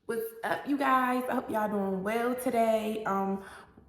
What's up, you guys? I hope y'all doing well today.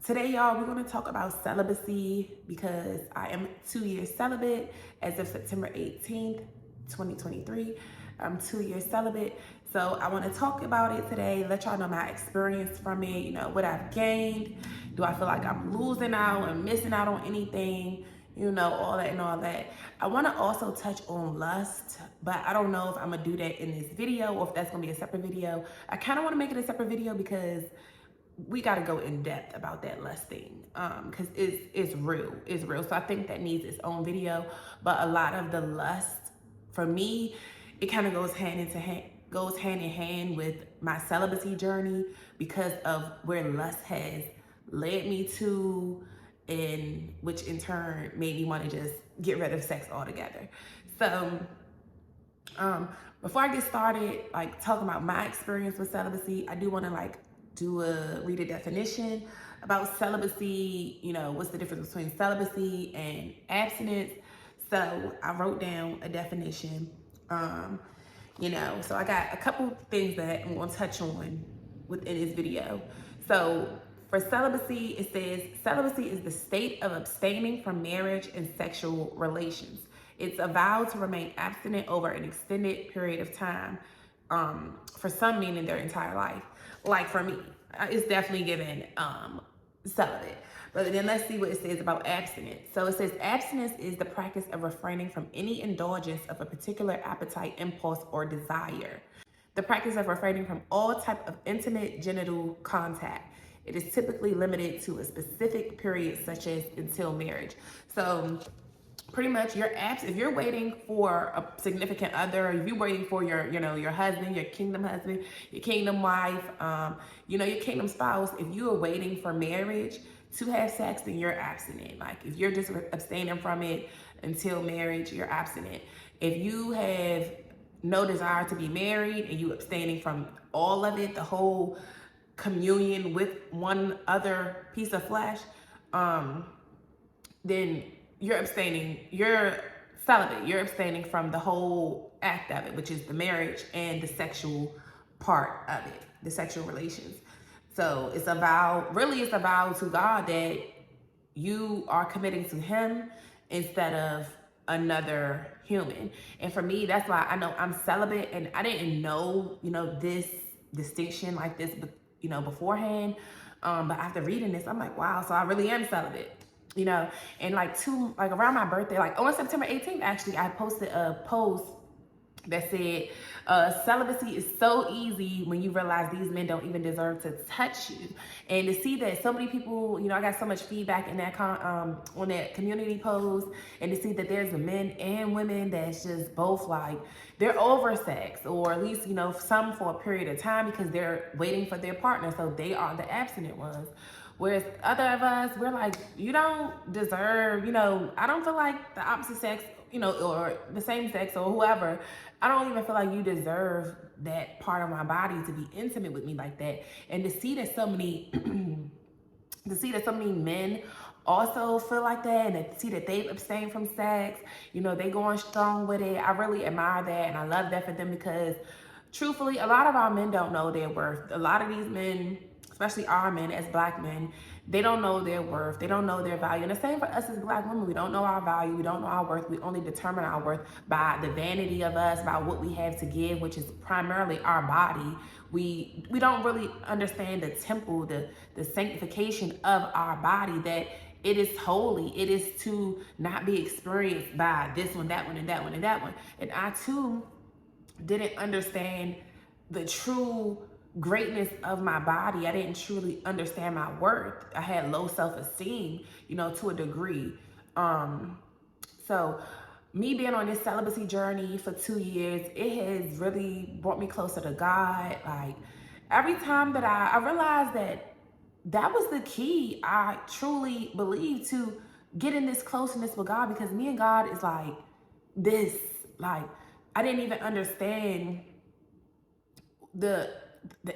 Today, y'all, we're gonna talk about celibacy because I am 2 years celibate as of September 18th, 2023. I'm 2 years celibate. So I want to talk about it today, let y'all know my experience from it, what I've gained. Do I feel like I'm losing out and missing out on anything? All that and all that. I want to also touch on lust, but I don't know if I'm gonna do that in this video or if that's gonna be a separate video. I kind of want to make it a separate video because we got to go in depth about that lust thing, because it's real. So I think that needs its own video. But a lot of the lust for me, it kind of goes hand in hand with my celibacy journey because of where lust has led me to, and which in turn made me want to just get rid of sex altogether. So before I get started, like talking about my experience with celibacy, I do want to read a definition about celibacy. What's the difference between celibacy and abstinence? So I wrote down a definition. So I got a couple things that I'm going to touch on within this video. So for celibacy, it says celibacy is the state of abstaining from marriage and sexual relations. It's a vow to remain abstinent over an extended period of time, for some meaning their entire life. Like for me, it's definitely given celibate. But then let's see what it says about abstinence. So it says abstinence is the practice of refraining from any indulgence of a particular appetite, impulse, or desire. The practice of refraining from all type of intimate genital contact. It is typically limited to a specific period, such as until marriage. So pretty much if you're waiting for a significant other, if you're waiting for your husband, your kingdom husband, your kingdom wife, your kingdom spouse, if you are waiting for marriage to have sex, then you're abstinent. Like if you're just abstaining from it until marriage, you're abstinent. If you have no desire to be married and you abstaining from all of it, the whole communion with one other piece of flesh, then you're celibate. You're abstaining from the whole act of it, which is the marriage and the sexual part of it, the sexual relations. So it's a vow to God that you are committing to Him instead of another human. And for me, that's why I know I'm celibate, and I didn't know, this distinction like this, beforehand. But after reading this, I'm like, wow, so I really am celibate. And around my birthday, like on September 18th, actually, I posted a post that said, celibacy is so easy when you realize these men don't even deserve to touch you. And to see that so many people, I got so much feedback in that on that community post, and to see that there's men and women that's just both like they're over sex, or at least some for a period of time because they're waiting for their partner, so they are the abstinent ones. Whereas other of us, we're like, you don't deserve, I don't feel like the opposite sex, or the same sex or whoever, I don't even feel like you deserve that part of my body to be intimate with me like that. And to see that so many, men also feel like that, and to see that they've abstained from sex, they going strong with it. I really admire that, and I love that for them because truthfully, a lot of our men don't know their worth. A lot of these men, especially our men as Black men, they don't know their worth. They don't know their value. And the same for us as Black women. We don't know our value. We don't know our worth. We only determine our worth by the vanity of us, by what we have to give, which is primarily our body. We don't really understand the temple, the sanctification of our body, that it is holy. It is to not be experienced by this one, that one, and that one, and that one. And I too didn't understand the true greatness of my body. I didn't truly understand my worth. I had low self-esteem, to a degree. So me being on this celibacy journey for 2 years, it has really brought me closer to God. Like every time that I realized that was the key, I truly believe, to getting this closeness with God, because me and God is like this. Like I didn't even understand the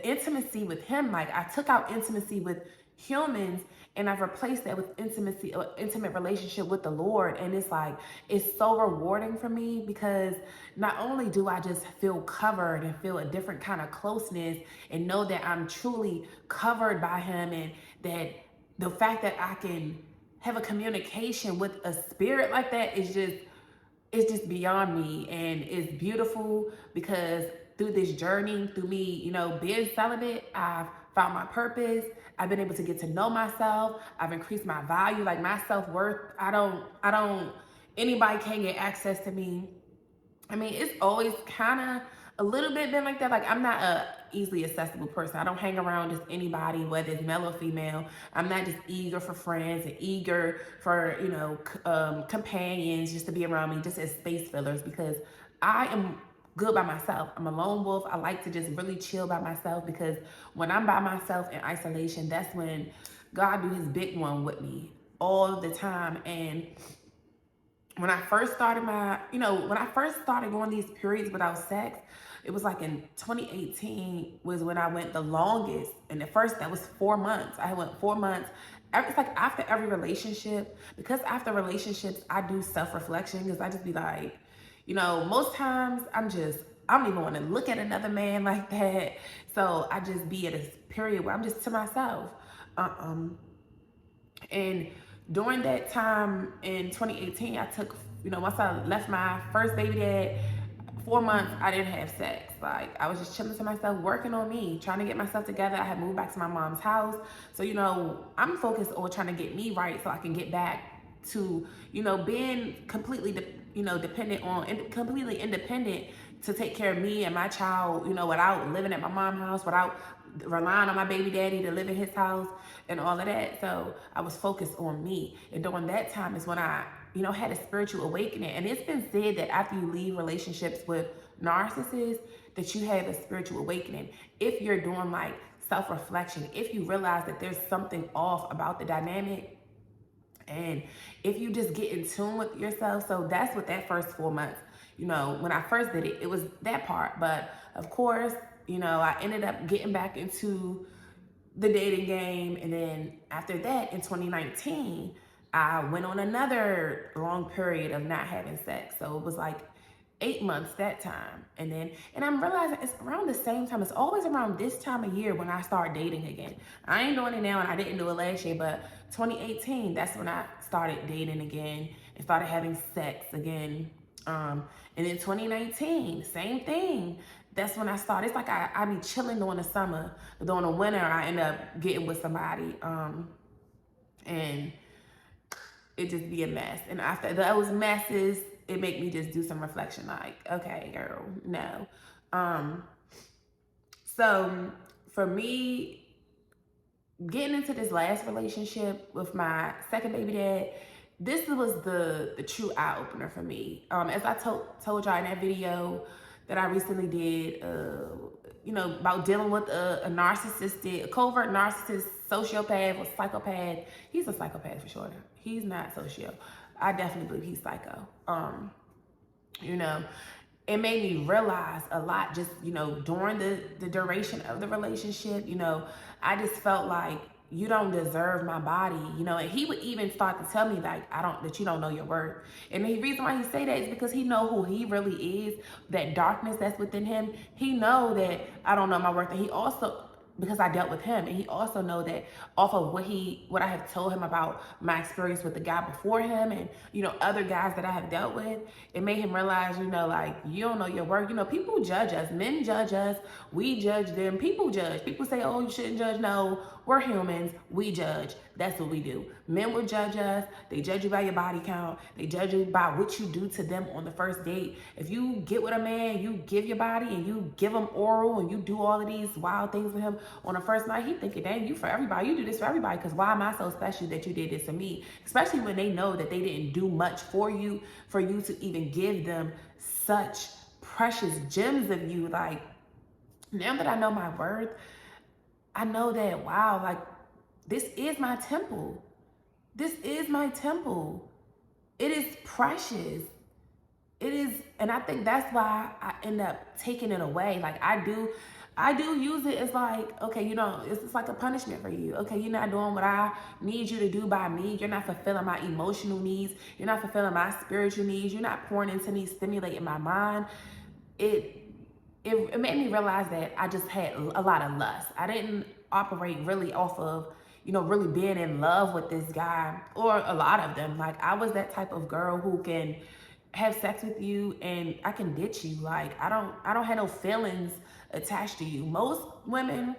intimacy with Him. Like I took out intimacy with humans, and I've replaced that with intimacy, or intimate relationship with the Lord. And it's like, it's so rewarding for me, because not only do I just feel covered and feel a different kind of closeness and know that I'm truly covered by him, and that the fact that I can have a communication with a spirit like that is just, it's just beyond me. And it's beautiful, because through this journey, through me, being celibate, I've found my purpose. I've been able to get to know myself. I've increased my value, like my self-worth. Anybody can't get access to me. I mean, it's always kind of a little bit been like that. Like, I'm not a easily accessible person. I don't hang around just anybody, whether it's male or female. I'm not just eager for friends and eager for, companions just to be around me, just as space fillers, because I am good by myself. I'm a lone wolf. I like to just really chill by myself, because when I'm by myself in isolation, that's when God do his big one with me all the time. And when I first started going these periods without sex, it was like in 2018 was when I went the longest. And at first that was 4 months. I went 4 months. It's like after every relationship, because after relationships, I do self-reflection, because I just be like, most times I don't even want to look at another man like that. So I just be at a period where I'm just to myself. And during that time in 2018, I took, once I left my first baby dad, 4 months, I didn't have sex. Like, I was just chilling to myself, working on me, trying to get myself together. I had moved back to my mom's house. So, I'm focused on trying to get me right so I can get back to, being completely, dependent on, and completely independent to take care of me and my child, without living at my mom's house, without relying on my baby daddy to live in his house and all of that. So I was focused on me. And during that time is when I, had a spiritual awakening. And it's been said that after you leave relationships with narcissists, that you have a spiritual awakening. If you're doing like self-reflection, if you realize that there's something off about the dynamic, and if you just get in tune with yourself. So that's what that first 4 months, when I first did it, it was that part. But of course, I ended up getting back into the dating game. And then after that, in 2019, I went on another long period of not having sex. So it was like 8 months that time. And I'm realizing it's around the same time. It's always around this time of year when I start dating again. I ain't doing it now, and I didn't do it last year, but 2018, that's when I started dating again and started having sex again. And then 2019, same thing. That's when I started. It's like I be chilling during the summer, but during the winter, I end up getting with somebody. And it just be a mess. And after those messes, it make me just do some reflection, like, okay, girl, no. So for me, getting into this last relationship with my second baby dad, this was the true eye opener for me. As I told y'all in that video that I recently did, about dealing with a covert narcissist, sociopath or psychopath. He's a psychopath for sure. He's not socio. I definitely believe he's psycho. It made me realize a lot just, during the duration of the relationship. I just felt like, you don't deserve my body, and he would even start to tell me like, that you don't know your worth. And the reason why he say that is because he know who he really is, that darkness that's within him. He know that I don't know my worth. And he also, because I dealt with him, and he also know that off of what I have told him about my experience with the guy before him, and other guys that I have dealt with, it made him realize, like, you don't know your worth. People judge us, men judge us, we judge them. People judge. People say, oh, you shouldn't judge. No, we're humans, we judge. That's what we do. Men will judge us. They judge you by your body count. They judge you by what you do to them on the first date. If you get with a man, you give your body and you give him oral and you do all of these wild things with him on the first night, he thinking, dang, you for everybody. You do this for everybody, because why am I so special that you did this to me? Especially when they know that they didn't do much for you to even give them such precious gems of you. Like, now that I know my worth, I know that, wow, like, this is my temple. This is my temple. It is precious. It is, and I think that's why I end up taking it away. Like, I do, I do use it as like, okay, it's just like a punishment for you. Okay, you're not doing what I need you to do by me. You're not fulfilling my emotional needs. You're not fulfilling my spiritual needs. You're not pouring into me, stimulating my mind. It it made me realize that I just had a lot of lust. I didn't operate really off of, really being in love with this guy, or a lot of them. Like, I was that type of girl who can have sex with you and I can ditch you. Like, I don't have no feelings attached to you. Most women,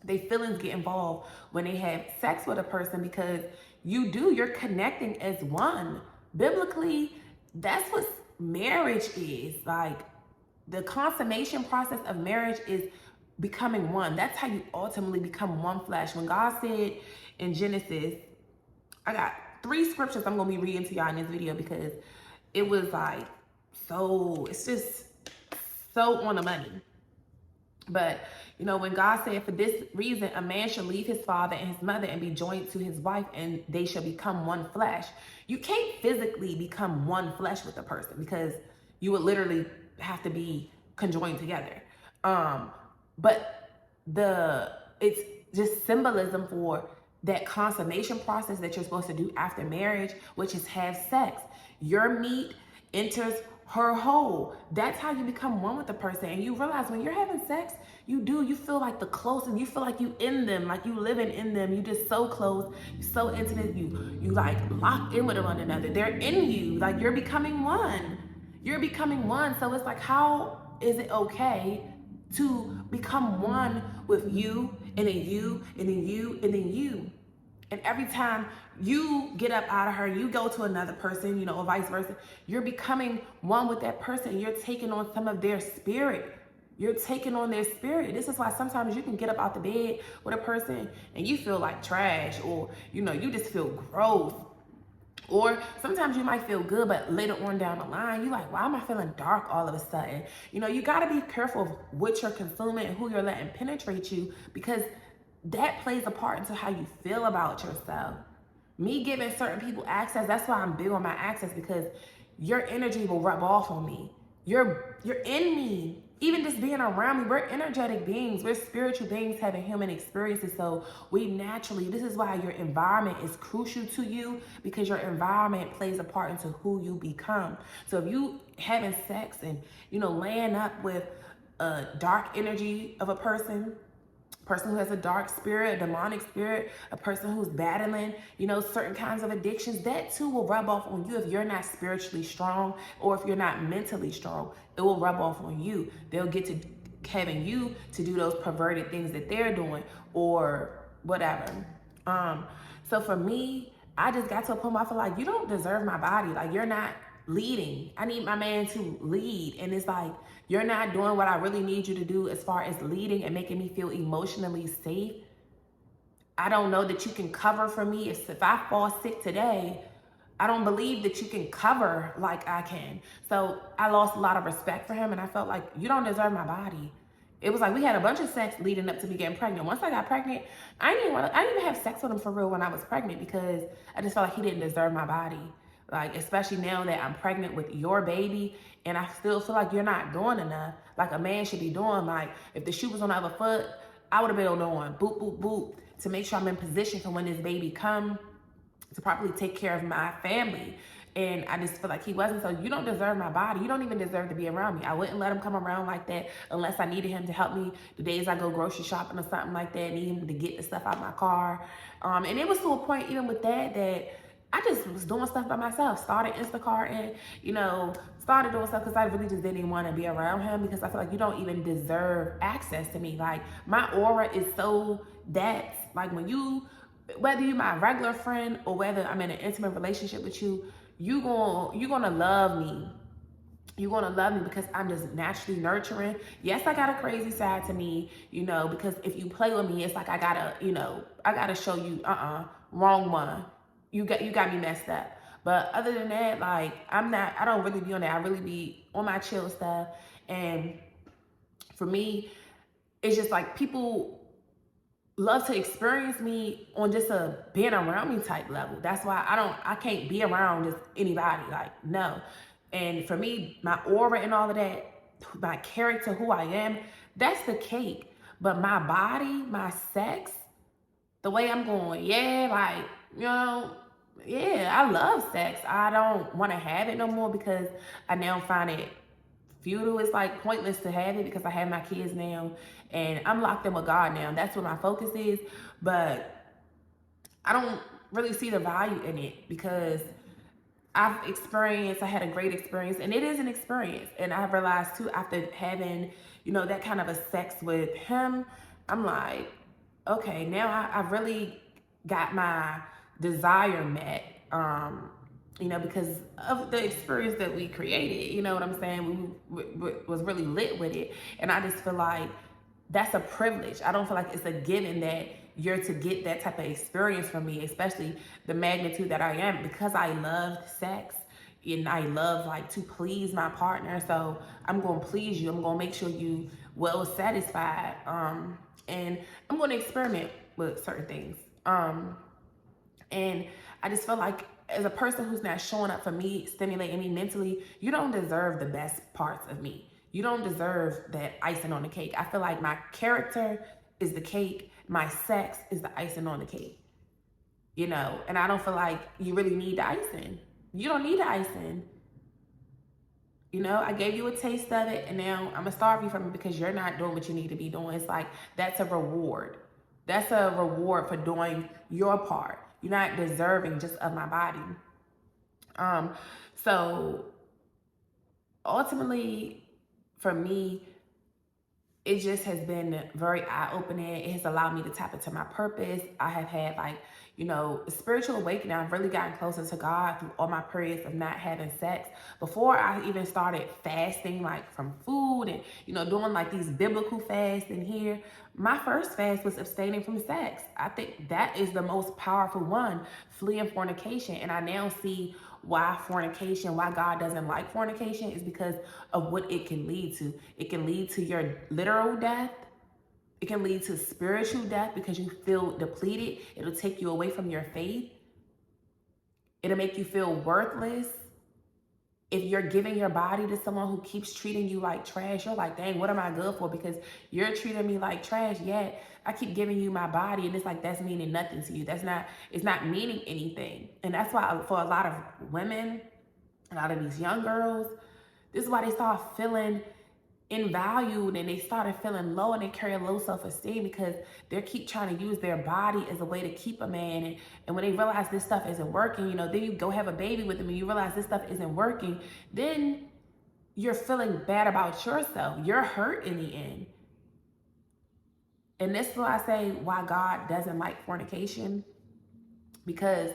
they feelings get involved when they have sex with a person, because you're connecting as one. Biblically, that's what marriage is. Like, the consummation process of marriage is becoming one. That's how you ultimately become one flesh. When God said in Genesis, I got 3 scriptures I'm gonna be reading to y'all in this video, because it was like, it's just so on the money. But when God said, for this reason, a man shall leave his father and his mother and be joined to his wife, and they shall become one flesh. You can't physically become one flesh with a person, because you would literally have to be conjoined together. But it's just symbolism for that consummation process that you're supposed to do after marriage, which is have sex. Your meat enters her whole. That's how you become one with the person. And you realize when you're having sex, you feel like the closest, you feel like you in them, like you living in them. You just so close, you so intimate, you like locked in with one another. They're in you, like you're becoming one. You're becoming one. So it's like, how is it okay to become one with you, and then you, and then you, and then you? And every time you get up out of her, you go to another person, or vice versa, you're becoming one with that person. You're taking on some of their spirit. You're taking on their spirit. This is why sometimes you can get up out the bed with a person and you feel like trash, or, you just feel gross. Or sometimes you might feel good, but later on down the line, you're like, why am I feeling dark all of a sudden? You got to be careful of what you're consuming and who you're letting penetrate you, because that plays a part into how you feel about yourself. Me giving certain people access, that's why I'm big on my access, because your energy will rub off on me. You're in me. Even just being around me, we're energetic beings. We're spiritual beings having human experiences. So this is why your environment is crucial to you, because your environment plays a part into who you become. So if you having sex and, laying up with a dark energy of a person who has a dark spirit, a demonic spirit, a person who's battling, certain kinds of addictions, that too will rub off on you if you're not spiritually strong, or if you're not mentally strong. It will rub off on you. They'll get to having you to do those perverted things that they're doing, or whatever. So for me, I just got to a point where I feel like, you don't deserve my body. Like, you're not leading. I need my man to lead. And it's like, you're not doing what I really need you to do as far as leading and making me feel emotionally safe. I don't know that you can cover for me. If I fall sick today, I don't believe that you can cover like I can. So I lost a lot of respect for him, and I felt like, you don't deserve my body. It was like we had a bunch of sex leading up to me getting pregnant. Once I got pregnant, I didn't even have sex with him for real when I was pregnant, because I just felt like he didn't deserve my body. Like, especially now that I'm pregnant with your baby, and I still feel like you're not doing enough, like a man should be doing. Like, if the shoe was on the other foot, I would have been doing boop, boop, boop, to make sure I'm in position for when this baby comes, to properly take care of my family. And I just feel like he wasn't. So you don't deserve my body. You don't even deserve to be around me. I wouldn't let him come around like that unless I needed him to help me the days I go grocery shopping or something like that, need him to get the stuff out of my car. And it was to a point, even with that I just was doing stuff by myself. Started Instacart and, started doing stuff because I really just didn't want to be around him, because I feel like you don't even deserve access to me. Like, my aura is so that, like, whether you're my regular friend or whether I'm in an intimate relationship with you, you're gonna love me. You're gonna love me because I'm just naturally nurturing. Yes, I got a crazy side to me, because if you play with me, it's like I gotta show you, wrong one. You got me messed up. But other than that, like, I don't really be on that. I really be on my chill stuff. And for me, it's just like people love to experience me on just a being around me type level. That's why I can't be around just anybody. Like, no. And for me, my aura and all of that, my character, who I am, that's the cake. But my body, my sex, the way I'm going, yeah, like, you know, yeah, I love sex. I don't want to have it no more because I now find it futile. It's like pointless to have it because I have my kids now and I'm locked in with God now. That's what my focus is. But I don't really see the value in it because I had a great experience, and it is an experience. And I realized too, after having, that kind of a sex with him, I'm like, okay, now I really got my desire met, because of the experience that we created, you know what I'm saying? We was really lit with it. And I just feel like that's a privilege. I don't feel like it's a given that you're to get that type of experience from me, especially the magnitude that I am, because I love sex and I love like to please my partner. So I'm going to please you. I'm going to make sure you well satisfied. And I'm going to experiment with certain things. And I just feel like as a person who's not showing up for me, stimulating me mentally, you don't deserve the best parts of me. You don't deserve that icing on the cake. I feel like my character is the cake. My sex is the icing on the cake. And I don't feel like you really need the icing. You don't need the icing. I gave you a taste of it and now I'm gonna starve you from it because you're not doing what you need to be doing. It's like, that's a reward. That's a reward for doing your part. You're not deserving just of my body. So ultimately for me, it just has been very eye-opening. It has allowed me to tap into my purpose. I have had a spiritual awakening. I've really gotten closer to God through all my periods of not having sex. Before I even started fasting, like from food and, doing like these biblical fasts in here, my first fast was abstaining from sex. I think that is the most powerful one, fleeing fornication. And I now see why God doesn't like fornication is because of what it can lead to. It can lead to your literal death. It can lead to spiritual death because you feel depleted. It'll take you away from your faith. It'll make you feel worthless. If you're giving your body to someone who keeps treating you like trash, you're like, dang, what am I good for? Because you're treating me like trash, yet I keep giving you my body, and it's like that's meaning nothing to you. It's not meaning anything. And that's why for a lot of women, a lot of these young girls, this is why they start feeling invalued and they started feeling low and they carry a low self-esteem because they keep trying to use their body as a way to keep a man. And when they realize this stuff isn't working, then you go have a baby with them and you realize this stuff isn't working, then you're feeling bad about yourself. You're hurt in the end. And this is why I say why God doesn't like fornication, because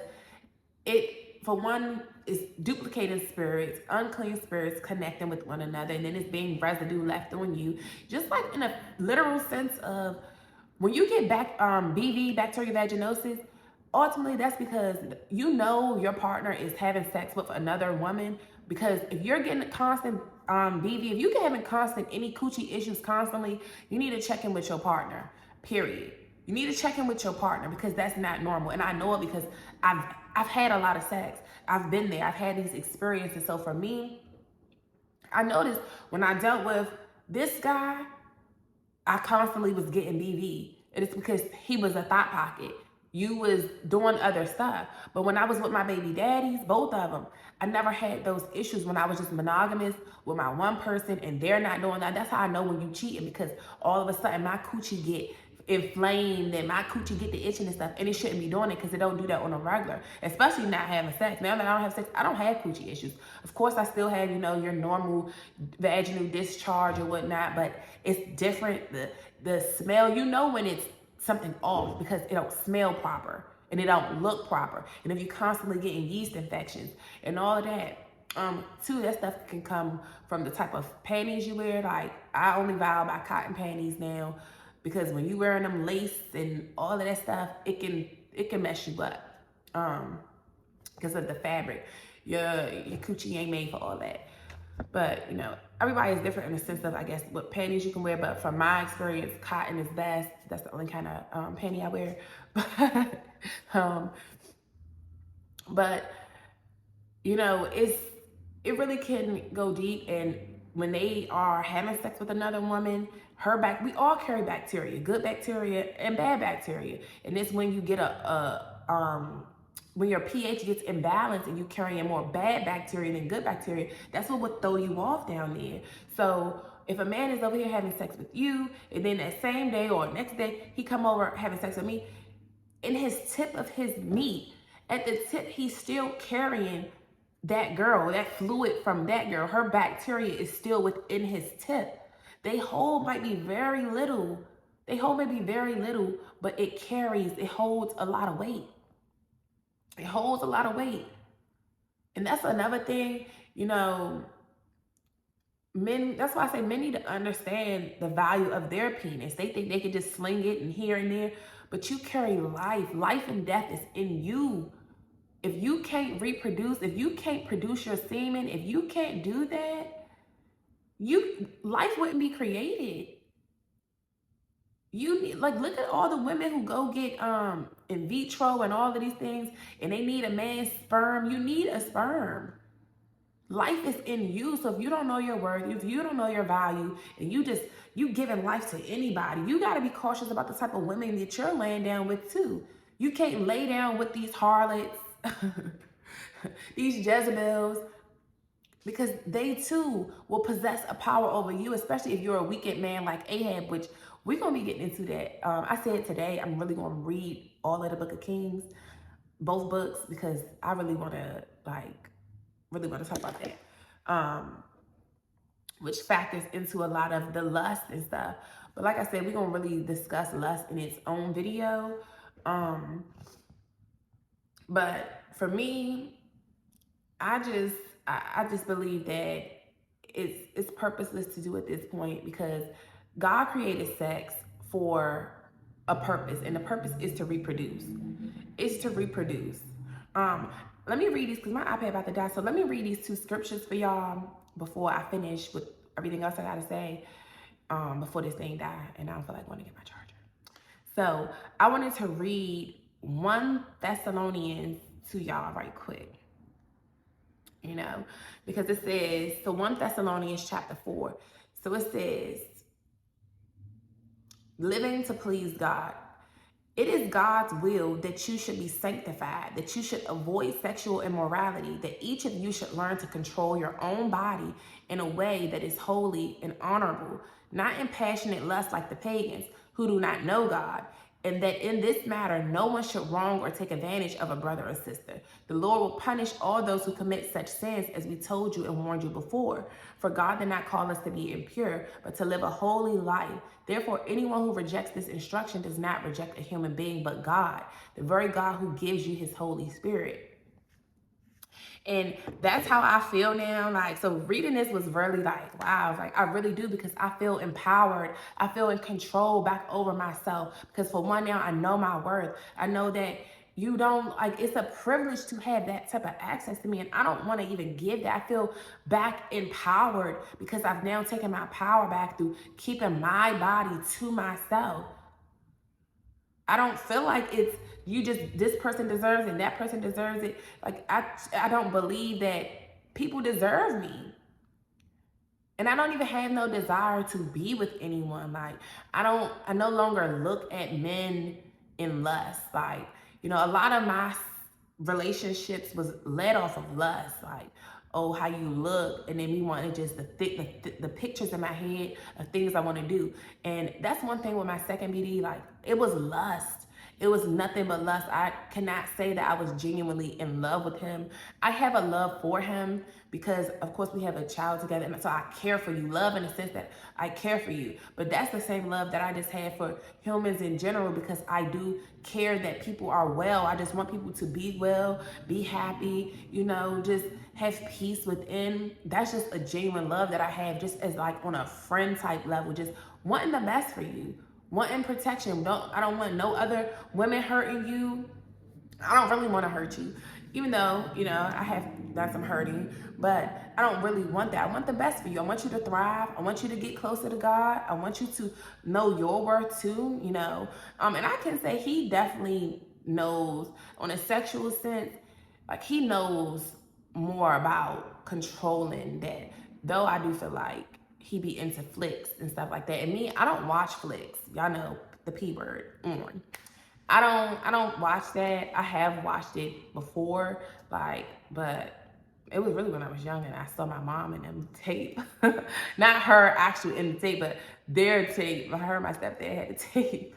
it, for one, is duplicating spirits, unclean spirits connecting with one another, and then it's being residue left on you. Just like in a literal sense of when you get back BV, bacterial vaginosis, ultimately that's because your partner is having sex with another woman. Because if you're getting constant BV, if you're having constant any coochie issues constantly, you need to check in with your partner, period. You need to check in with your partner because that's not normal. And I know it because I've had a lot of sex. I've been there. I've had these experiences. So for me, I noticed when I dealt with this guy, I constantly was getting BV. And it's because he was a thought pocket. You was doing other stuff. But when I was with my baby daddies, both of them, I never had those issues when I was just monogamous with my one person and they're not doing that. That's how I know when you cheating, because all of a sudden my coochie get inflamed and my coochie get the itching and stuff, and it shouldn't be doing it because it don't do that on a regular, especially not having sex. Now that I don't have sex, I don't have coochie issues. Of course I still have your normal vaginal discharge or whatnot, but it's different. The smell, when it's something off because it don't smell proper and it don't look proper, and if you're constantly getting yeast infections and all of that. Too, that stuff can come from the type of panties you wear. Like, I only vibe by cotton panties now, because when you wearing them lace and all of that stuff, it can mess you up. Because of the fabric. Your coochie ain't made for all that. But, everybody is different in the sense of, I guess, what panties you can wear. But from my experience, cotton is best. That's the only kind of panty I wear. But it really can go deep. And when they are having sex with another woman, We all carry bacteria, good bacteria and bad bacteria. And it's when you get when your pH gets imbalanced and you carry in more bad bacteria than good bacteria, that's what would throw you off down there. So if a man is over here having sex with you, and then that same day or next day, he come over having sex with me, in his tip of his meat, at the tip, he's still carrying that girl, that fluid from that girl. Her bacteria is still within his tip. They hold might be very little. They hold may be very little, but it holds a lot of weight. It holds a lot of weight. And that's another thing, men, that's why I say men need to understand the value of their penis. They think they can just sling it and here and there, but you carry life. Life and death is in you. If you can't reproduce, if you can't produce your semen, if you can't do that, life wouldn't be created. You need, like, look at all the women who go get in vitro and all of these things, and they need a man's sperm. You need a sperm. Life is in you. So if you don't know your worth, if you don't know your value, and you giving life to anybody, you got to be cautious about the type of women that you're laying down with too. You can't lay down with these harlots, these Jezebels, because they too will possess a power over you, especially if you're a wicked man like Ahab, which we're going to be getting into that. I said today I'm really going to read all of the Book of Kings, both books, because I really want to talk about that, which factors into a lot of the lust and stuff. But like I said, we're going to really discuss lust in its own video. But for me, I just believe that it's purposeless to do at this point, because God created sex for a purpose, and the purpose is to reproduce. It's to reproduce. Let me read these, because my iPad about to die. So let me read these two scriptures for y'all before I finish with everything else I gotta say, before this thing die, and I don't feel like going to get my charger. So I wanted to read 1 Thessalonians to y'all right quick. Because it says, so 1 Thessalonians chapter 4. So it says, living to please God. It is God's will that you should be sanctified, that you should avoid sexual immorality, that each of you should learn to control your own body in a way that is holy and honorable, not in passionate lust like the pagans who do not know God, and that in this matter no one should wrong or take advantage of a brother or sister. The Lord will punish all those who commit such sins, as we told you and warned you before. For God did not call us to be impure, but to live a holy life. Therefore, anyone who rejects this instruction does not reject a human being, but God, the very God who gives you his Holy Spirit. And that's how I feel now. Like, so reading this was really like, wow, like I really do, because I feel empowered. I feel in control back over myself, because for one, now I know my worth. I know that you don't, like, it's a privilege to have that type of access to me, and I don't want to even give that. I feel back empowered because I've now taken my power back through keeping my body to myself. I don't feel like it's this person deserves it, that person deserves it. Like, I don't believe that people deserve me. And I don't even have no desire to be with anyone. Like, I no longer look at men in lust. Like, a lot of my relationships was led off of lust. Like, oh, how you look, and then me wanting just the pictures in my head of things I want to do. And that's one thing with my second BD, like, it was lust. It was nothing but lust. I cannot say that I was genuinely in love with him. I have a love for him because, of course, we have a child together, and so I care for you. Love in the sense that I care for you. But that's the same love that I just had for humans in general, because I do care that people are well. I just want people to be well, be happy, just have peace within. That's just a genuine love that I have, just as like on a friend type level, just wanting the best for you. Wanting protection. I don't want no other women hurting you. I don't really want to hurt you. Even though, I have done some hurting, but I don't really want that. I want the best for you. I want you to thrive. I want you to get closer to God. I want you to know your worth too, And I can say he definitely knows, on a sexual sense, like, he knows more about controlling that. Though I do feel like he be into flicks and stuff like that. And me, I don't watch flicks. Y'all know the P word on. I don't watch that. I have watched it before, like, but it was really when I was young and I saw my mom in them tape. Not her actually in the tape, but their tape. Her and my stepdad had the tape.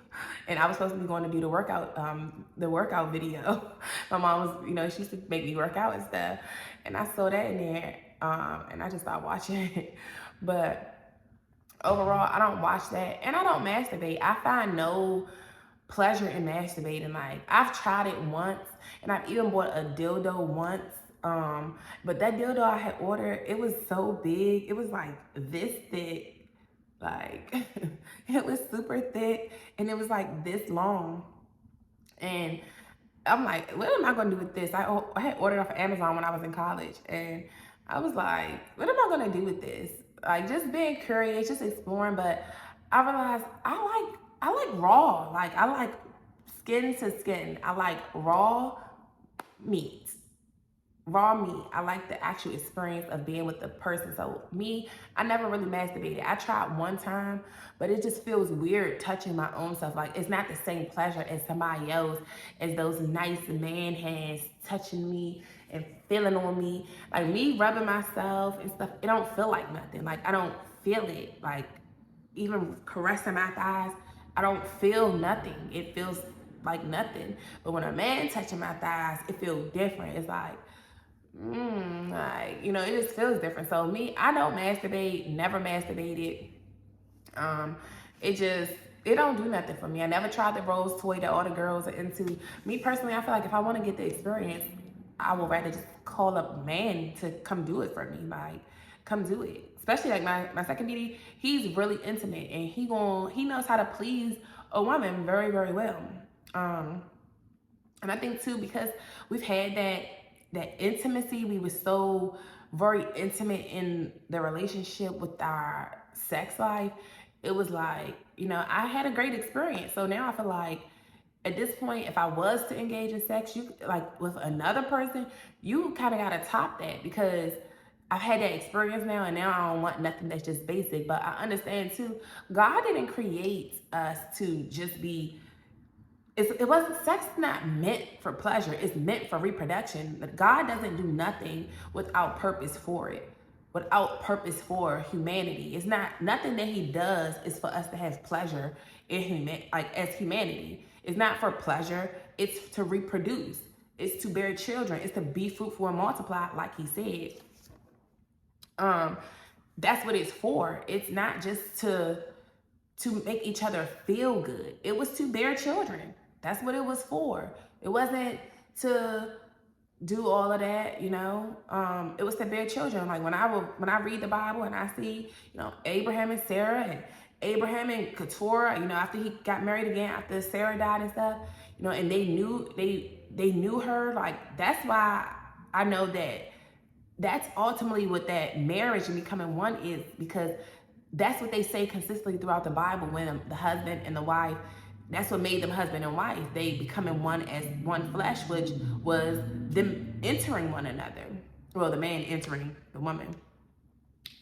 And I was supposed to be going to do the workout video. My mom was, she used to make me work out and stuff. And I saw that in there, and I just started watching it. But overall, I don't watch that. And I don't masturbate. I find no pleasure in masturbating. Like, I've tried it once, and I've even bought a dildo once. But that dildo I had ordered, it was so big. It was like this thick. Like, it was super thick, and it was like this long. And I'm like, what am I going to do with this? I had ordered off of Amazon when I was in college, and I was like, what am I going to do with this? Like, just being curious, just exploring. But I realized I like raw. Like, I like skin to skin. I like raw meat. Raw meat. I like the actual experience of being with the person. So me, I never really masturbated. I tried one time, but it just feels weird touching my own self. Like, it's not the same pleasure as somebody else, as those nice man hands touching me and feeling on me. Like, me rubbing myself and stuff, it don't feel like nothing. Like, I don't feel it. Like, even caressing my thighs, I don't feel nothing. It feels like nothing. But when a man touching my thighs, it feels different. It's like, it just feels different. So me, I don't masturbate, never masturbated. It don't do nothing for me. I never tried the rose toy that all the girls are into. Me personally, I feel like if I want to get the experience, I would rather just call up a man to come do it for me. Like, come do it. Especially like my second BD, he's really intimate, and he knows how to please a woman very, very well. And I think too, because we've had that intimacy, we were so very intimate in the relationship with our sex life. It was like, I had a great experience. So now I feel like at this point, if I was to engage in sex, you like with another person, you kind of gotta top that, because I've had that experience now, and now I don't want nothing that's just basic. But I understand too, God didn't create us to just be. It wasn't, sex is not meant for pleasure. It's meant for reproduction. But God doesn't do nothing without purpose for it, without purpose for humanity. It's not, nothing that he does is for us to have pleasure as humanity. It's not for pleasure. It's to reproduce. It's to bear children. It's to be fruitful and multiply, like he said. That's what it's for. It's not just to make each other feel good. It was to bear children. That's what it was for. It wasn't to do all of that, It was to bear children. Like, when I read the Bible and I see, Abraham and Sarah, and Abraham and Keturah, after he got married again, after Sarah died and stuff, and they knew her. Like, that's why I know that's ultimately what that marriage and becoming one is, because that's what they say consistently throughout the Bible, when the husband and the wife, that's what made them husband and wife. They becoming one as one flesh, which was them entering one another. Well, the man entering the woman.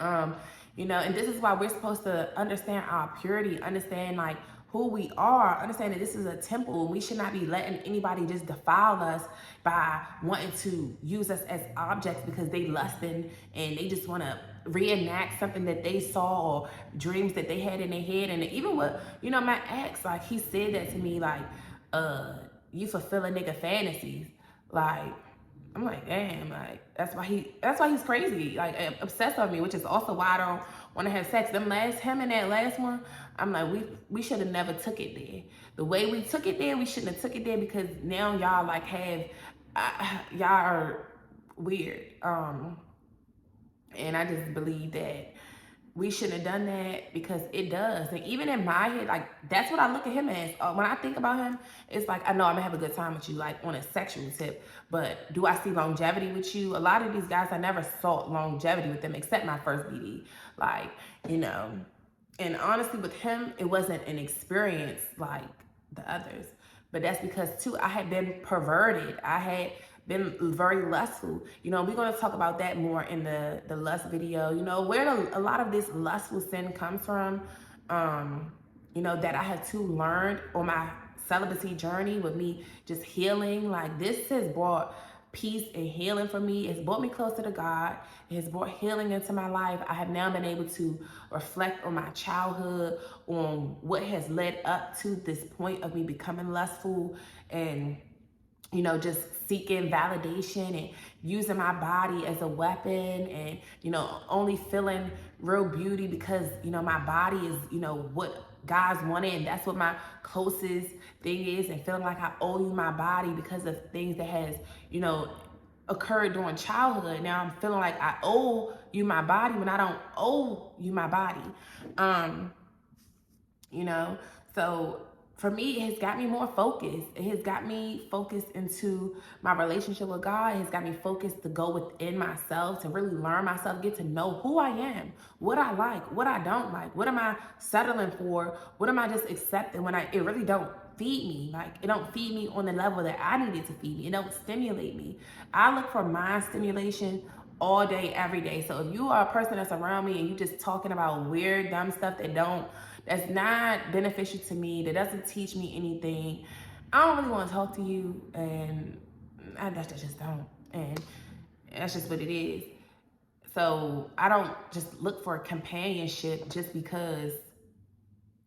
And this is why we're supposed to understand our purity, understand like who we are, understand that this is a temple, and we should not be letting anybody just defile us by wanting to use us as objects because they lusting and they just want to reenact something that they saw or dreams that they had in their head. And even with, my ex, like, he said that to me, like, you fulfill a nigga fantasies. Like, I'm like, damn, like, that's why he's crazy, like, obsessed with me, which is also why I don't want to have sex. Him and that last one, I'm like, we should have never took it there. The way we took it there, we shouldn't have took it there, because now y'all like y'all are weird. And I just believe that we shouldn't have done that, because it does. And even in my head, like, that's what I look at him as. When I think about him, it's like, I know I'm gonna have a good time with you, like, on a sexual tip, but do I see longevity with you? A lot of these guys, I never saw longevity with them, except my first BD. Like, and honestly, with him, it wasn't an experience like the others. But that's because, too, I had been perverted. I had been very lustful. You know, we're going to talk about that more in the lust video. You know, where a lot of this lustful sin comes from, you know, that I had to learn on my celibacy journey with me just healing. Like, this has brought peace and healing for me. It's brought me closer to God. It has brought healing into my life. I have now been able to reflect on my childhood, on what has led up to this point of me becoming lustful, and, you know, just seeking validation and using my body as a weapon, and, you know, only feeling real beauty because, you know, my body is, you know, what God's wanted, and that's what my closest thing is, and feeling like I owe you my body because of things that has, you know, occurred during childhood. Now I'm feeling like I owe you my body when I don't owe you my body. You know, so for me, it has got me more focused. It has got me focused into my relationship with God. It has got me focused to go within myself, to really learn myself, get to know who I am, what I like, what I don't like, what am I settling for, what am I just accepting when it really don't feed me. Like, it don't feed me on the level that I need it to feed me. It don't stimulate me. I look for mind stimulation all day, every day. So if you are a person that's around me and you just talking about weird, dumb stuff that's not beneficial to me, that doesn't teach me anything, I don't really want to talk to you, and I just don't. And that's just what it is. So I don't just look for companionship just because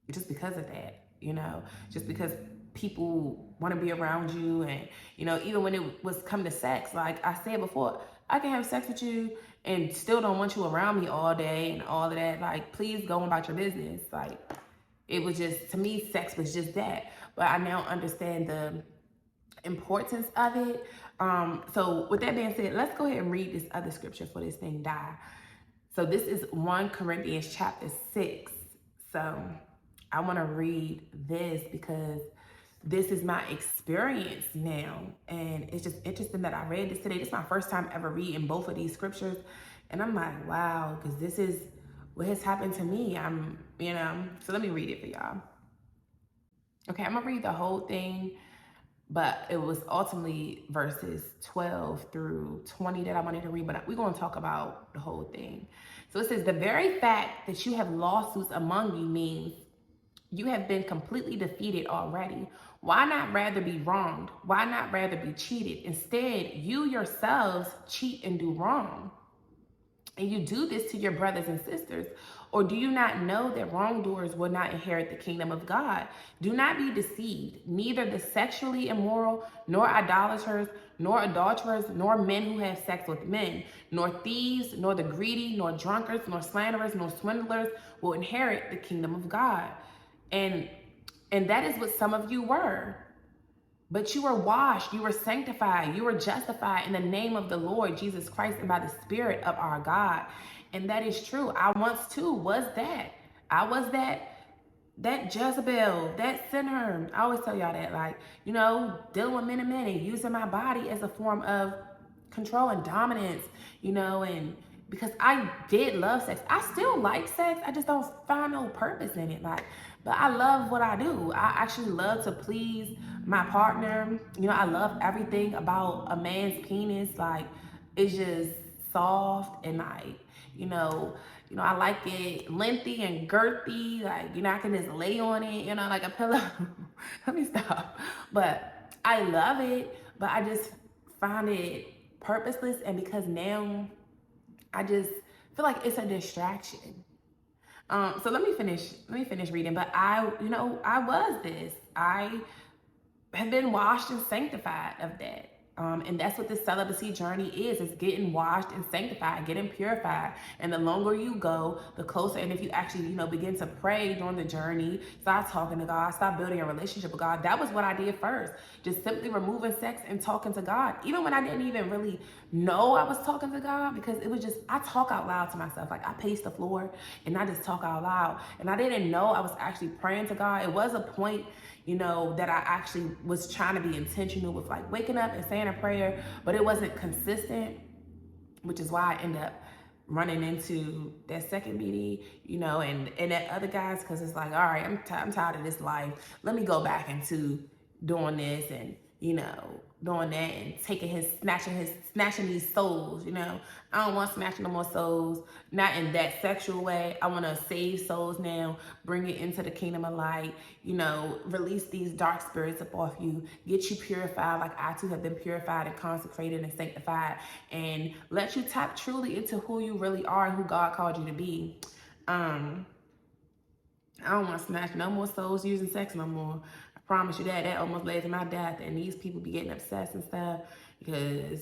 of that, you know, just because people want to be around you. And, you know, even when it was come to sex, like I said before, I can have sex with you and still don't want you around me all day and all of that. Like, please go about your business. Like, it was just, to me, sex was just that. But I now understand the importance of it. So with that being said, let's go ahead and read this other scripture for this thing die. So this is 1 Corinthians chapter 6. So I want to read this because this is my experience now. And it's just interesting that I read this today. This is my first time ever reading both of these scriptures. And I'm like, wow, because this is what has happened to me. You know, so let me read it for y'all. Okay, I'm going to read the whole thing, but it was ultimately verses 12 through 20 that I wanted to read, but we're going to talk about the whole thing. So it says, the very fact that you have lawsuits among you means you have been completely defeated already. Why not rather be wronged? Why not rather be cheated? Instead, you yourselves cheat and do wrong. And you do this to your brothers and sisters. Or do you not know that wrongdoers will not inherit the kingdom of God? Do not be deceived. Neither the sexually immoral, nor idolaters, nor adulterers, nor men who have sex with men, nor thieves, nor the greedy, nor drunkards, nor slanderers, nor swindlers will inherit the kingdom of God. And that is what some of you were. But you were washed, you were sanctified, you were justified in the name of the Lord Jesus Christ and by the Spirit of our God. And that is true. I once too was that. I was that Jezebel, that sinner. I always tell y'all that, like, you know, dealing with men and using my body as a form of control and dominance, you know, and because I did love sex. I still like sex. I just don't find no purpose in it. Like, but I love what I do. I actually love to please my partner. You know, I love everything about a man's penis. Like, it's just soft and like, you know, I like it lengthy and girthy. Like, you know, I can just lay on it, you know, like a pillow. Let me stop. But I love it, but I just find it purposeless. And because now I just feel like it's a distraction. So let me finish reading. But I was this. I have been washed and sanctified of that. And that's what this celibacy journey is. It's getting washed and sanctified, getting purified. And the longer you go, the closer. And if you actually, you know, begin to pray during the journey, start talking to God, start building a relationship with God. That was what I did first. Just simply removing sex and talking to God. Even when I didn't even really know I was talking to God, because it was just, I talk out loud to myself. Like, I pace the floor and I just talk out loud. And I didn't know I was actually praying to God. It was a point, you know, that I actually was trying to be intentional with, like, waking up and saying a prayer, but it wasn't consistent, which is why I ended up running into that second meeting, you know, and that other guys, because it's like, all right, I'm tired of this life. Let me go back into doing this. And, you know, doing that and snatching these souls, you know. I don't want snatching no more souls, not in that sexual way. I want to save souls now, bring it into the kingdom of light, you know, release these dark spirits up off you, get you purified like I too have been purified and consecrated and sanctified, and let you tap truly into who you really are and who God called you to be. I don't want to snatch no more souls using sex no more. I promise you that. That almost led to my death. And these people be getting obsessed and stuff because,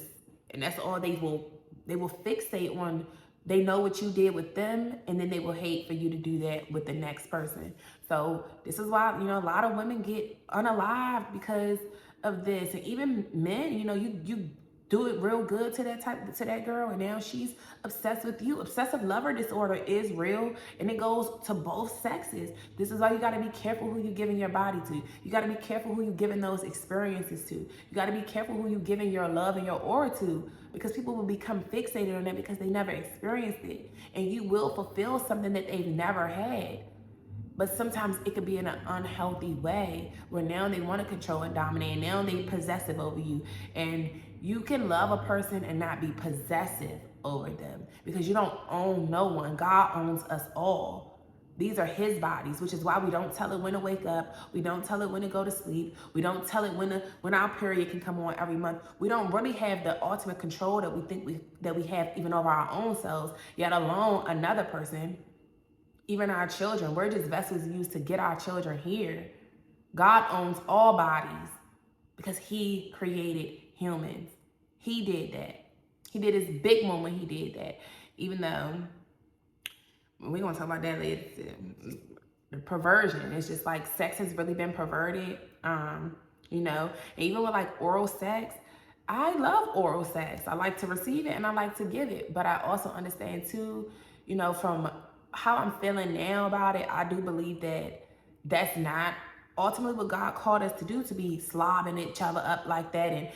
and that's all they will fixate on. They know what you did with them, and then they will hate for you to do that with the next person. So this is why, you know, a lot of women get unalived because of this. And even men, you know, you do it real good to that girl, and now she's obsessed with you. Obsessive lover disorder is real, and it goes to both sexes. This is why you got to be careful who you're giving your body to. You got to be careful who you're giving those experiences to. You got to be careful who you're giving your love and your aura to, because people will become fixated on that because they never experienced it, and you will fulfill something that they've never had. But sometimes it could be in an unhealthy way where now they want to control and dominate, and now they're possessive over you. And you can love a person and not be possessive over them, because you don't own no one. God owns us all. These are his bodies, which is why we don't tell it when to wake up. We don't tell it when to go to sleep. We don't tell it when our period can come on every month. We don't really have the ultimate control that we think we have even over our own selves, yet alone another person. Even our children, we're just vessels used to get our children here. God owns all bodies because he created humans. He did that. He did his big one when he did that. Even though, we're going to talk about that later, the perversion. It's just like sex has really been perverted, you know. And even with like oral sex, I love oral sex. I like to receive it and I like to give it. But I also understand too, you know, from how I'm feeling now about it, I do believe that that's not ultimately what God called us to do, to be slobbing each other up like that. And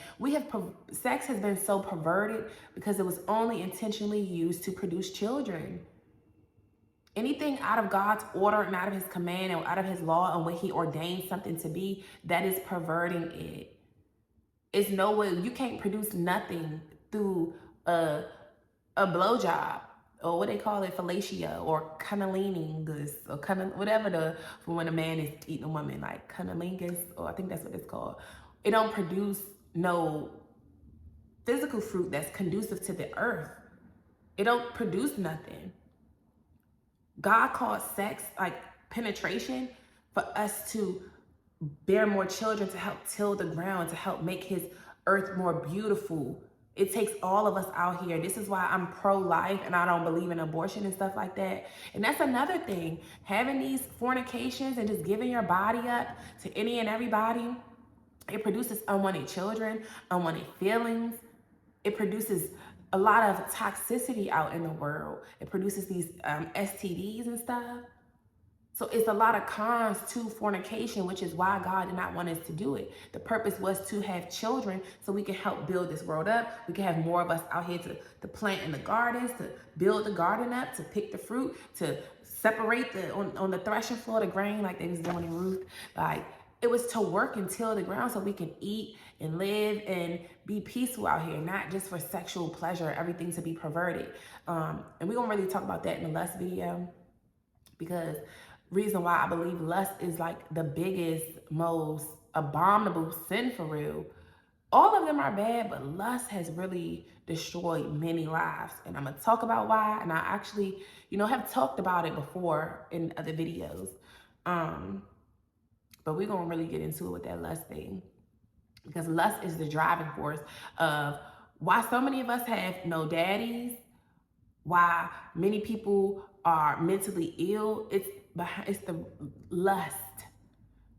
sex has been so perverted because it was only intentionally used to produce children. Anything out of God's order and out of his command and out of his law and what he ordained something to be, that is perverting it. It's no way, you can't produce nothing through a blowjob, or what they call it, fellatio, or cunnilingus, or whatever for when a man is eating a woman, like cunnilingus, or I think that's what it's called. It don't produce no physical fruit that's conducive to the earth. It don't produce nothing. God called sex, like penetration, for us to bear more children, to help till the ground, to help make his earth more beautiful. It takes all of us out here. This is why I'm pro-life and I don't believe in abortion and stuff like that. And that's another thing. Having these fornications and just giving your body up to any and everybody, it produces unwanted children, unwanted feelings. It produces a lot of toxicity out in the world. It produces these STDs and stuff. So it's a lot of cons to fornication, which is why God did not want us to do it. The purpose was to have children so we can help build this world up. We can have more of us out here to plant in the gardens, to build the garden up, to pick the fruit, to separate on the threshing floor the grain like they was doing in Ruth. Like, it was to work and till the ground so we can eat and live and be peaceful out here, not just for sexual pleasure, everything to be perverted. And we're gonna really talk about that in the lust video, because reason why I believe lust is like the biggest, most abominable sin for real. All of them are bad, but lust has really destroyed many lives. And I'm gonna talk about why. And I actually, you know, have talked about it before in other videos. But we're gonna really get into it with that lust thing, because lust is the driving force of why so many of us have no daddies, why many people are mentally ill. It's the lust.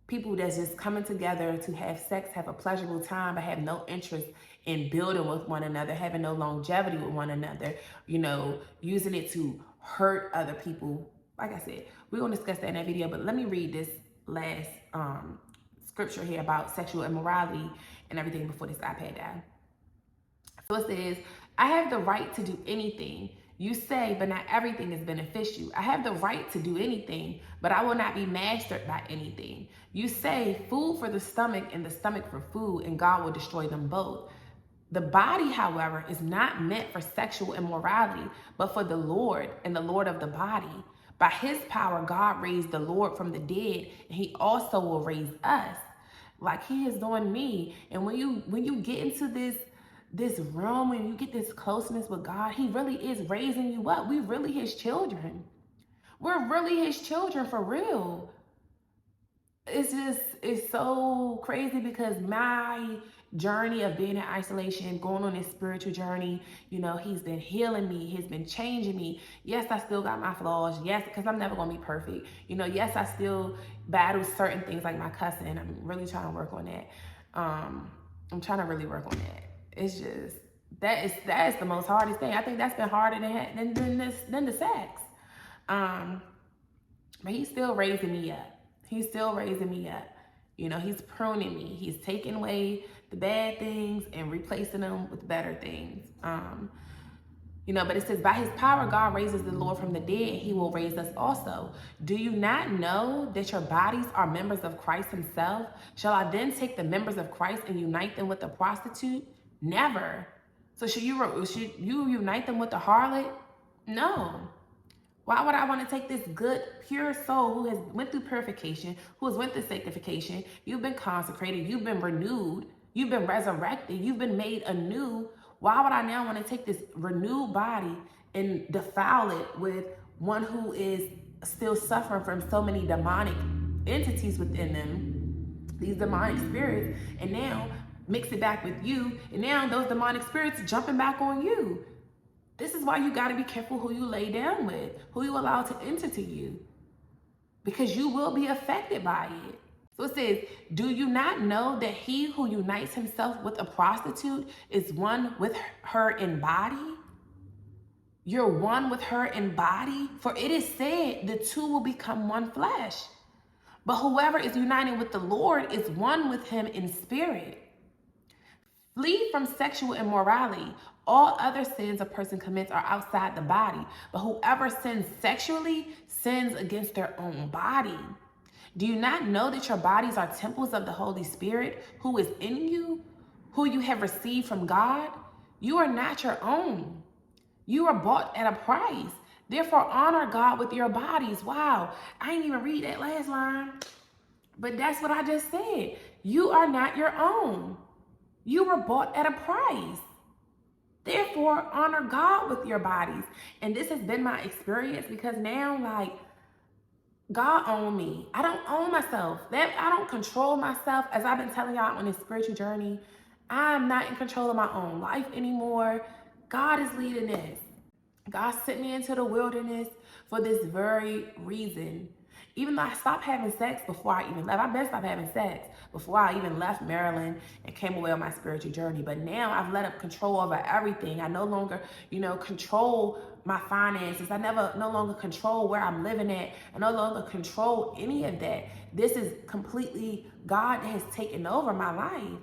People that's just coming together to have sex, have a pleasurable time, but have no interest in building with one another, having no longevity with one another, you know, using it to hurt other people. Like I said, we're going to discuss that in that video, but let me read this last scripture here about sexual immorality and everything before this iPad died. So it says, I have the right to do anything You say, but not everything is beneficial. I have the right to do anything, but I will not be mastered by anything. You say, food for the stomach and the stomach for food, and God will destroy them both. The body, however, is not meant for sexual immorality, but for the Lord, and the Lord of the body. By his power, God raised the Lord from the dead, and he also will raise us, like he is doing me. And when you get into this realm, when you get this closeness with God, he really is raising you up. We really his children. We're really his children for real. It's so crazy because my journey of being in isolation, going on this spiritual journey, he's been healing me, he's been changing me. Yes, I still got my flaws. Yes, because I'm never gonna be perfect. Yes, I still battle certain things like my cussing. I'm really trying to work on that. I'm trying to really work on that. It's just that is the most hardest thing. I think that's been harder than the sex. But he's still raising me up. He's still raising me up. He's pruning me. He's taking away the bad things and replacing them with better things. But it says, by his power, God raises the Lord from the dead. He will raise us also. Do you not know that your bodies are members of Christ himself? Shall I then take the members of Christ and unite them with a prostitute? Never. So should you unite them with a harlot? No. Why would I want to take this good, pure soul who has went through purification, who has went through sanctification? You've been consecrated. You've been renewed. You've been resurrected. You've been made anew. Why would I now want to take this renewed body and defile it with one who is still suffering from so many demonic entities within them, these demonic spirits, and now mix it back with you, and now those demonic spirits jumping back on you? This is why you got to be careful who you lay down with, who you allow to enter to you, because you will be affected by it. So it says, do you not know that he who unites himself with a prostitute is one with her in body? You're one with her in body, for it is said the two will become one flesh. But whoever is united with the Lord is one with him in spirit. Flee from sexual immorality. All other sins a person commits are outside the body, but whoever sins sexually sins against their own body. Do you not know that your bodies are temples of the Holy Spirit who is in you, who you have received from God? You are not your own. You are bought at a price. Therefore, honor God with your bodies. Wow, I didn't even read that last line, but that's what I just said. You are not your own. You were bought at a price. Therefore, honor God with your bodies. And this has been my experience, because now, God owns me. I don't own myself. I don't control myself. As I've been telling y'all on this spiritual journey, I'm not in control of my own life anymore. God is leading this. God sent me into the wilderness for this very reason. Even though I stopped having sex before I even left. I've been stopped having sex before I even left Maryland and came away on my spiritual journey. But now I've let up control over everything. I no longer, control my finances. I no longer control where I'm living at. I no longer control any of that. This is completely God has taken over my life.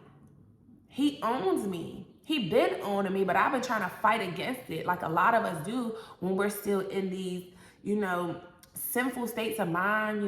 He owns me. He been owning me, but I've been trying to fight against it, like a lot of us do when we're still in these, sinful states of mind,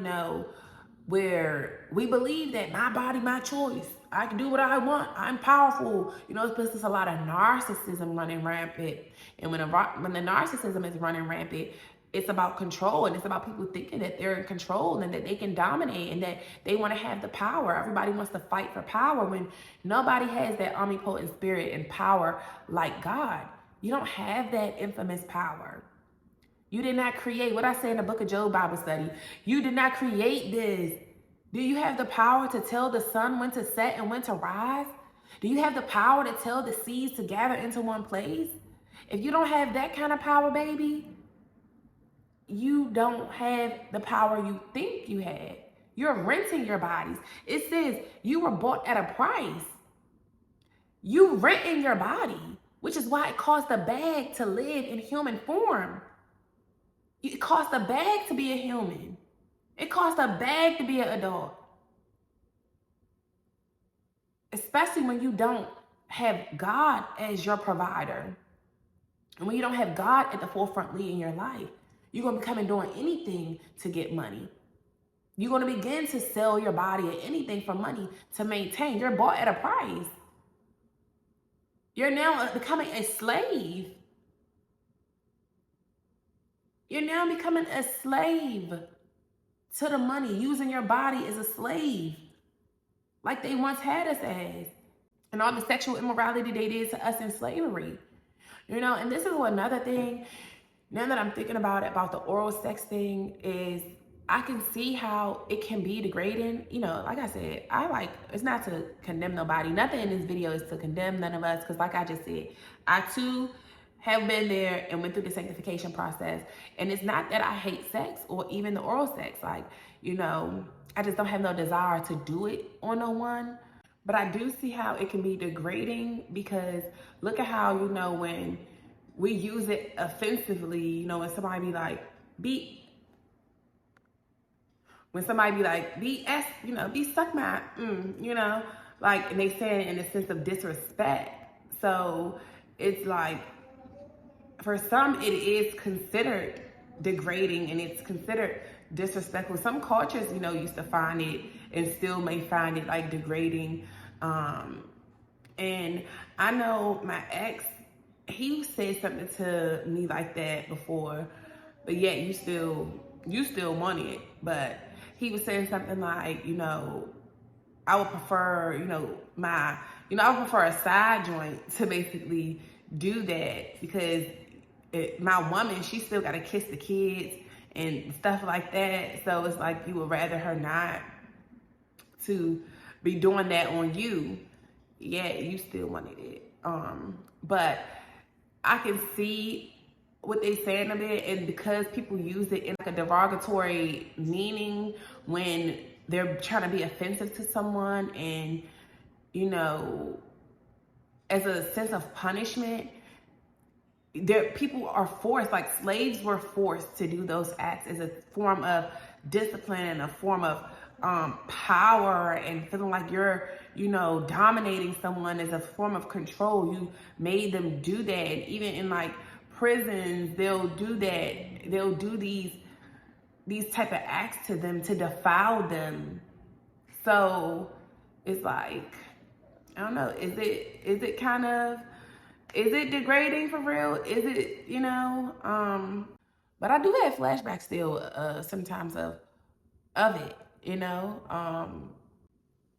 where we believe that my body, my choice. I can do what I want. I'm powerful. It's because there's a lot of narcissism running rampant. And when the narcissism is running rampant, it's about control, and it's about people thinking that they're in control and that they can dominate and that they want to have the power. Everybody wants to fight for power when nobody has that omnipotent spirit and power like God. You don't have that infamous power. You did not create, what I say in the book of Job Bible study, you did not create this. Do you have the power to tell the sun when to set and when to rise? Do you have the power to tell the seas to gather into one place? If you don't have that kind of power, baby, you don't have the power you think you had. You're renting your bodies. It says you were bought at a price. You renting your body, which is why it costs a bag to live in human form. It costs a bag to be a human. It costs a bag to be an adult. Especially when you don't have God as your provider. And when you don't have God at the forefront leading your life, you're going to be coming doing anything to get money. You're going to begin to sell your body or anything for money to maintain. You're bought at a price. You're now becoming a slave. You're now becoming a slave to the money, using your body as a slave, like they once had us as. And all the sexual immorality they did to us in slavery. You know, and this is another thing, now that I'm thinking about the oral sex thing, is I can see how it can be degrading. You know, like I said, it's not to condemn nobody. Nothing in this video is to condemn none of us, because like I just said, I too have been there and went through the sanctification process. And it's not that I hate sex or even the oral sex. Like, you know, I just don't have no desire to do it on no one. But I do see how it can be degrading, because look at how, you know, when we use it offensively, you know, when somebody be like, be suck my, you know, like, and they say it in a sense of disrespect. So it's like, for some, it is considered degrading and it's considered disrespectful. Some cultures, you know, used to find it and still may find it like degrading. And I know my ex, he said something to me like that before, but yet you still want it. But he was saying something like, you know, I would prefer, I would prefer a side joint to basically do that, because my woman, she still got to kiss the kids and stuff like that. So it's like you would rather her not to be doing that on you. Yeah, you still wanted it. But I can see what they saying of it, and because people use it in like a derogatory meaning when they're trying to be offensive to someone, and you know, as a sense of punishment, people are forced, like slaves were forced to do those acts as a form of discipline and a form of power, and feeling like you're, dominating someone as a form of control. You made them do that. And even in like prisons, they'll do that. They'll do these type of acts to them to defile them. So it's like, I don't know, is it degrading for real? Is it, but I do have flashbacks still sometimes of it,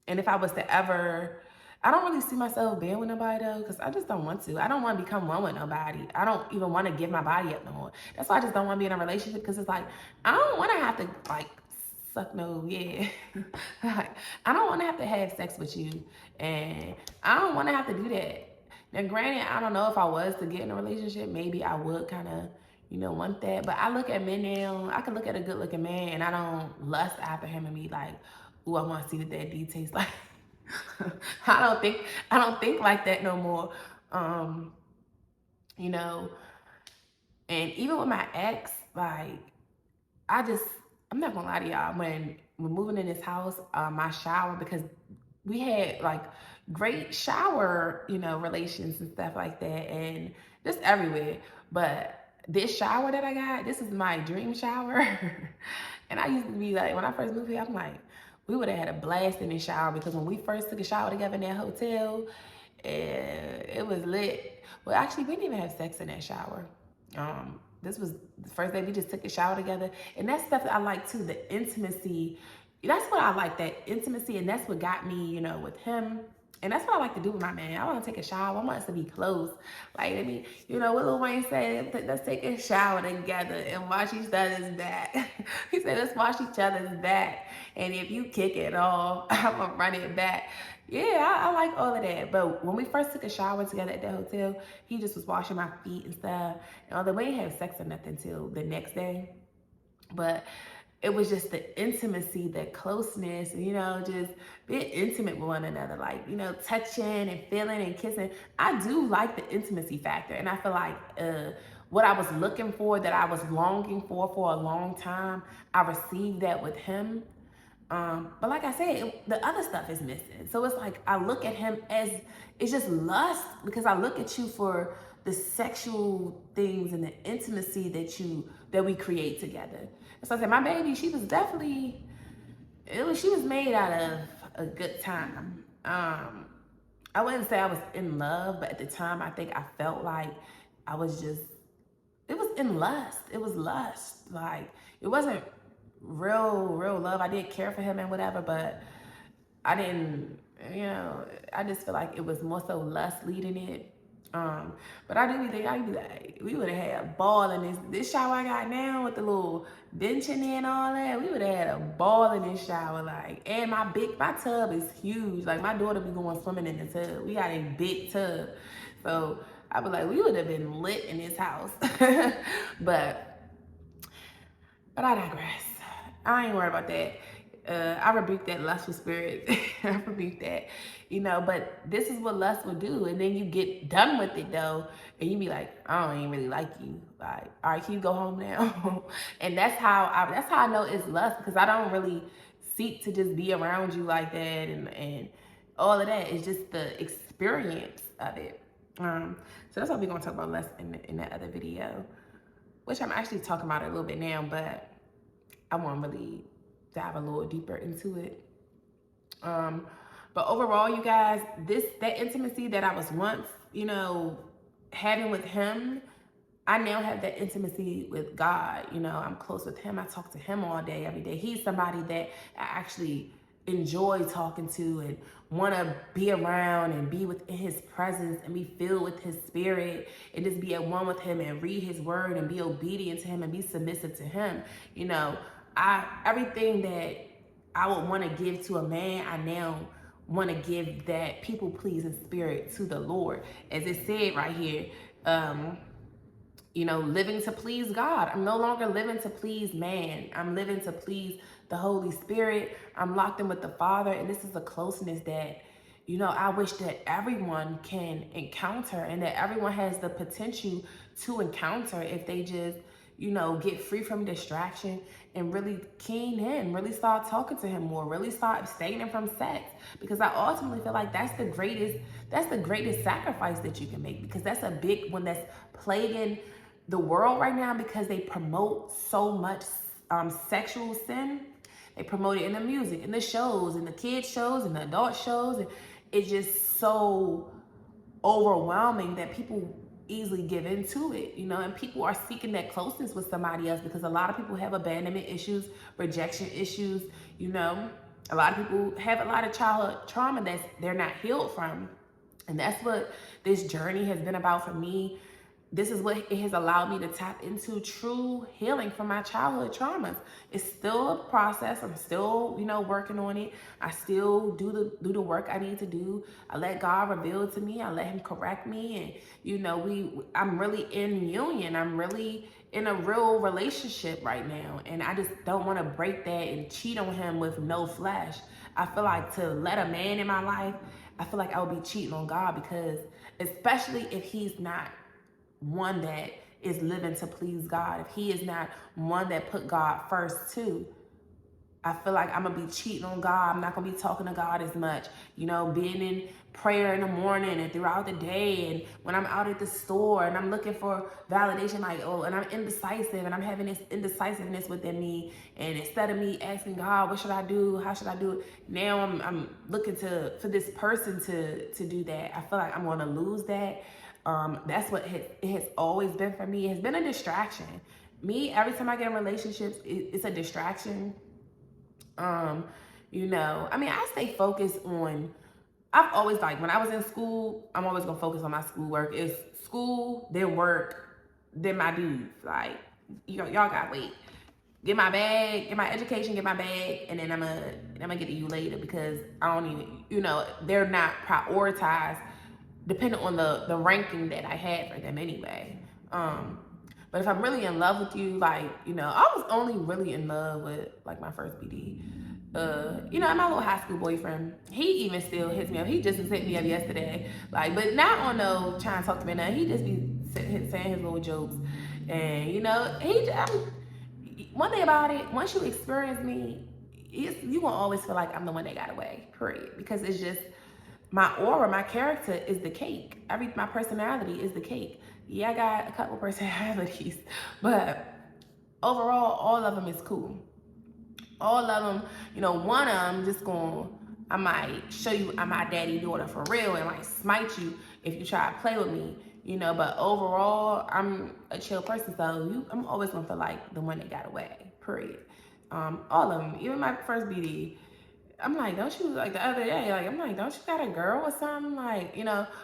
and if I was to ever, I don't really see myself being with nobody though, because I just don't want to. I don't want to become one with nobody. I don't even want to give my body up no more. That's why I just don't want to be in a relationship, because it's like, I don't want to have to like suck no, yeah. Like, I don't want to have sex with you, and I don't want to have to do that. Now, granted, I don't know if I was to get in a relationship, maybe I would kind of, want that. But I look at men now, I can look at a good looking man and I don't lust after him and be like, ooh, I want to see what that D tastes like. I don't think like that no more. And even with my ex, like, I'm not gonna lie to y'all, when we're moving in this house, my shower, because we had like great shower, relations and stuff like that, and just everywhere. But this shower that I got, this is my dream shower. And I used to be like, when I first moved here, I'm like, we would have had a blast in this shower, because when we first took a shower together in that hotel, it was lit. Well, actually, we didn't even have sex in that shower. This was the first day we just took a shower together. And that's stuff that I like too, the intimacy. That's what I like, that intimacy, and that's what got me, with him. And that's what I like to do with my man. I want to take a shower. I want us to be close. Like, I mean, what Lil Wayne said, let's take a shower together and wash each other's back. He said, let's wash each other's back. And if you kick it off, I'm going to run it back. Yeah, I like all of that. But when we first took a shower together at the hotel, he just was washing my feet and stuff. And although we didn't have sex or nothing till the next day, but it was just the intimacy, the closeness, just being intimate with one another, like, touching and feeling and kissing. I do like the intimacy factor. And I feel like what I was looking for, that I was longing for a long time, I received that with him. But like I said, the other stuff is missing. So it's like, I look at him as, it's just lust, because I look at you for the sexual things and the intimacy that we create together. And so I said, my baby, she was definitely, she was made out of a good time. I wouldn't say I was in love, but at the time I think I felt like I was just, it was in lust. It was lust. Like, it wasn't real love. I did care for him and whatever, but I didn't, I just feel like it was more so lust leading it. But I do think I'd be like, we would have had a ball in this shower I got now with the little benching and all that. We would have had a ball in this shower, like, and my tub is huge. Like, my daughter be going swimming in the tub. We got a big tub, so I was like, we would have been lit in this house. but I digress. I ain't worried about that. I rebuke that lustful spirit. I rebuke that, but this is what lust will do. And then you get done with it though, and you be like, I don't even really like you. Like, all right, can you go home now? And that's how I know it's lust, because I don't really seek to just be around you like that and all of that. It's just the experience of it. So that's what we're gonna talk about lust in that other video, which I'm actually talking about it a little bit now, but I won't really dive a little deeper into it. But overall, you guys, that intimacy that I was once, having with him, I now have that intimacy with God. I'm close with him. I talk to him all day, every day. He's somebody that I actually enjoy talking to and want to be around and be within his presence and be filled with his spirit and just be at one with him and read his word and be obedient to him and be submissive to him. Everything that I would want to give to a man, I now want to give that people-pleasing spirit to the Lord. As it said right here, living to please God. I'm no longer living to please man. I'm living to please the Holy Spirit. I'm locked in with the Father, and this is a closeness that, I wish that everyone can encounter and that everyone has the potential to encounter if they just, get free from distraction and really keen in, really start talking to him more, really start abstaining from sex. Because I ultimately feel like that's the greatest sacrifice that you can make, because that's a big one that's plaguing the world right now, because they promote so much sexual sin. They promote it in the music, in the shows, in the kids shows, in the adult shows. And it's just so overwhelming that people easily give into it, and people are seeking that closeness with somebody else, because a lot of people have abandonment issues, rejection issues, a lot of people have a lot of childhood trauma that they're not healed from. And that's what this journey has been about for me. This is what it has allowed me to tap into true healing from my childhood traumas. It's still a process. I'm still, working on it. I still do the work I need to do. I let God reveal it to me. I let him correct me. And, I'm really in union. I'm really in a real relationship right now. And I just don't want to break that and cheat on him with no flesh. I feel like to let a man in my life, I feel like I would be cheating on God, because especially if he's not one that is living to please God, if he is not one that put God first too, I feel like I'm gonna be cheating on God. I'm not gonna be talking to God as much, being in prayer in the morning and throughout the day, and when I'm out at the store and I'm looking for validation, like, and I'm indecisive and I'm having this indecisiveness within me, and instead of me asking God, what should I do, how should I do it, now I'm looking for this person to do that. I feel like I'm gonna lose that. That's what it has always been for me. It has been a distraction. Every time I get in relationships, it's a distraction. I stay focused on, I've always, like, when I was in school, I'm always gonna focus on my schoolwork. It's school, then work, then my dudes. Like, y'all gotta wait. Get my bag, get my education, get my bag, and then I'm gonna get to you later, because I don't even, they're not prioritized depending on the ranking that I had for them anyway. But if I'm really in love with you, like, I was only really in love with, like, my first BD. My little high school boyfriend, he even still hits me up. He just hit me up yesterday. Like, but not on no trying to talk to me now. He just be saying his little jokes. And, one thing about it, once you experience me, you gonna always feel like I'm the one that got away, period. Because it's just, my aura, my character is the cake. My personality is the cake. Yeah, I got a couple personalities, but overall, all of them is cool. All of them, one of them just I might show you I'm my daddy daughter for real and might smite you if you try to play with me, but overall, I'm a chill person, so I'm always gonna feel like the one that got away, period. All of them, even my first BD, I'm like, don't you, like the other day, like, I'm like, don't you got a girl or something? Like,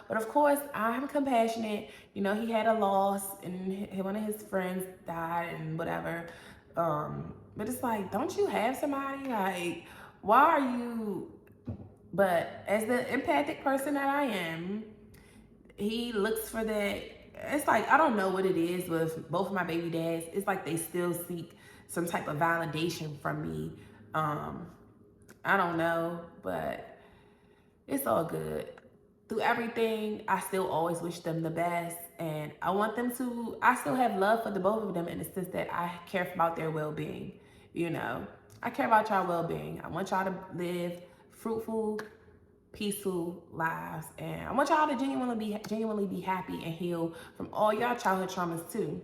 but of course, I'm compassionate. He had a loss and one of his friends died and whatever. But it's like, don't you have somebody? Like, why are you? But as the empathic person that I am, he looks for that. It's like, I don't know what it is with both of my baby dads. It's like they still seek some type of validation from me. I don't know, but it's all good. Through everything, I still always wish them the best. And I still have love for the both of them in the sense that I care about their well-being. I care about y'all well-being. I want y'all to live fruitful, peaceful lives. And I want y'all to genuinely be happy and heal from all y'all childhood traumas too.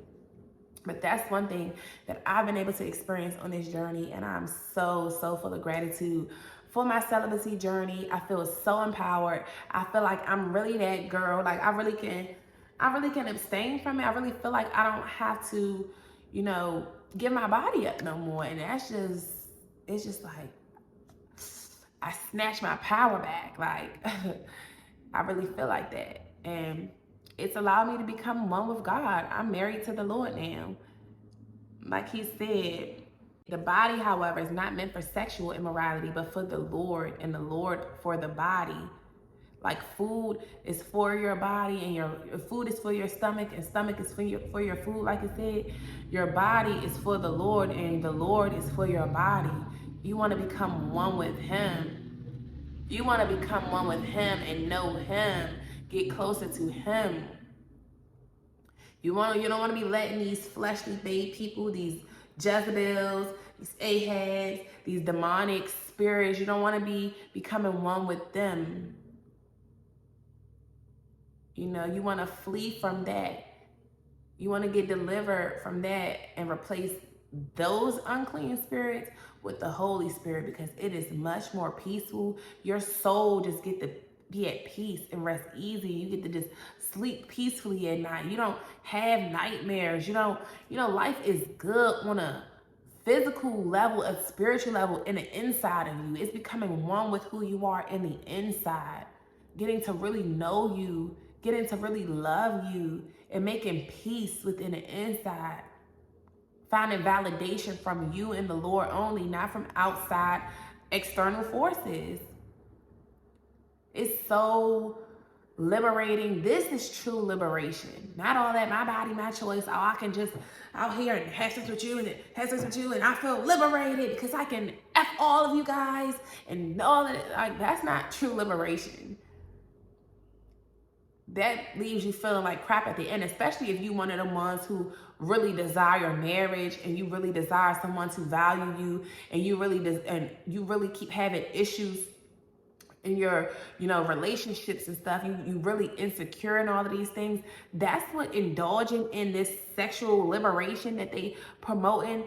But that's one thing that I've been able to experience on this journey, and I'm so, so full of gratitude for my celibacy journey. I feel so empowered. I feel like I'm really that girl. Like I really can abstain from it. I really feel like I don't have to, give my body up no more. And it's just like I snatch my power back. Like I really feel like that. And it's allowed me to become one with God. I'm married to the Lord now. Like he said, the body, however, is not meant for sexual immorality, but for the Lord, and the Lord for the body. Like food is for your body, and your food is for your stomach, and stomach is for your food. Like it said, your body is for the Lord, and the Lord is for your body. You want to become one with Him. You want to become one with Him and know Him, get closer to Him. You don't want to be letting these fleshly made people, these Jezebels, these Ahabs, these demonic spirits, you don't want to be becoming one with them. You want to flee from that. You want to get delivered from that and replace those unclean spirits with the Holy Spirit, because it is much more peaceful. Your soul just get to be at peace and rest easy. You get to just sleep peacefully at night. You don't have nightmares. Life is good on a physical level, a spiritual level, in the inside of you. It's becoming one with who you are in the inside. Getting to really know you, getting to really love you, and making peace within the inside. Finding validation from you and the Lord only, not from outside external forces. It's so liberating. This is true liberation. Not all that, my body, my choice. Oh, I can just out here and have sex with you and have sex with you, and I feel liberated because I can F all of you guys and all that. Like, that's not true liberation. That leaves you feeling like crap at the end, especially if you're one of the ones who really desire marriage and you really desire someone to value you, and you really keep having issues in your relationships and stuff. You really insecure in all of these things. That's what indulging in this sexual liberation that they promoting,